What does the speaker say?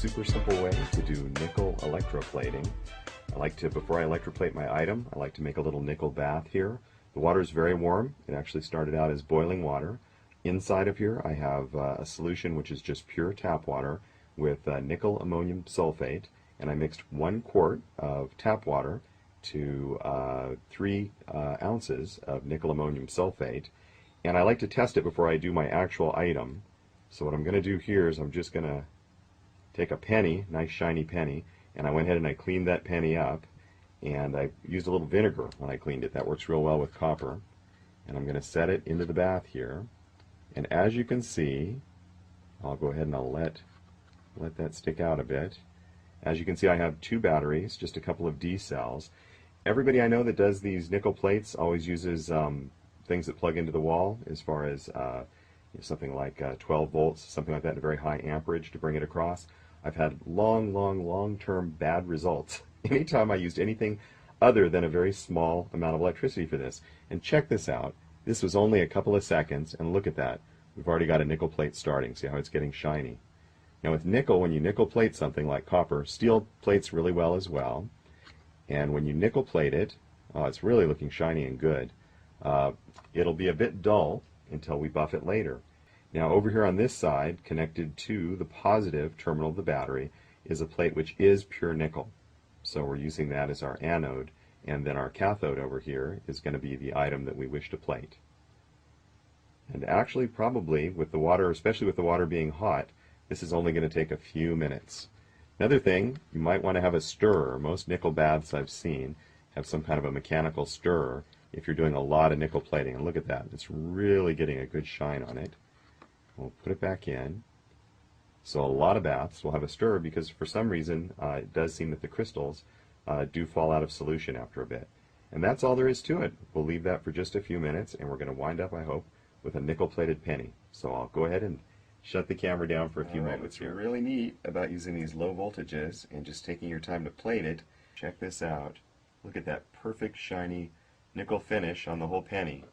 super simple way to do nickel electroplating. Before I electroplate my item, I like to make a little nickel bath here. The water is very warm. It actually started out as boiling water. Inside of here I have a solution which is just pure tap water with nickel ammonium sulfate, and I mixed 1 quart of tap water to 3 ounces of nickel ammonium sulfate, and I like to test it before I do my actual item. So what I'm going to do here is I'm just going to take a penny, nice shiny penny, and I went ahead and I cleaned that penny up, and I used a little vinegar when I cleaned it. That works real well with copper. And I'm going to set it into the bath here, and as you can see, I'll go ahead and I'll let that stick out a bit. As you can see, I have 2 batteries, just a couple of D cells. Everybody I know that does these nickel plates always uses things that plug into the wall, as far as something like 12 volts, something like that, a very high amperage to bring it across. I've had long-term bad results anytime I used anything other than a very small amount of electricity for this. And check this out. This was only a couple of seconds, and look at that. We've already got a nickel plate starting. See how it's getting shiny? Now with nickel, when you nickel plate something like copper, steel plates really well as well. And when you nickel plate it, it's really looking shiny and good. It'll be a bit dull until we buff it later. Now over here on this side, connected to the positive terminal of the battery, is a plate which is pure nickel. So we're using that as our anode, and then our cathode over here is going to be the item that we wish to plate. And actually, probably with the water, especially with the water being hot, this is only going to take a few minutes. Another thing, you might want to have a stirrer. Most nickel baths I've seen have some kind of a mechanical stirrer if you're doing a lot of nickel plating. And look at that, it's really getting a good shine on it. We'll put it back in. So a lot of baths will have a stirrer because for some reason it does seem that the crystals do fall out of solution after a bit. And that's all there is to it. We'll leave that for just a few minutes, and we're going to wind up, I hope, with a nickel plated penny. So I'll go ahead and shut the camera down for a few moments here. What's really neat about using these low voltages and just taking your time to plate it, check this out. Look at that perfect shiny nickel finish on the whole penny.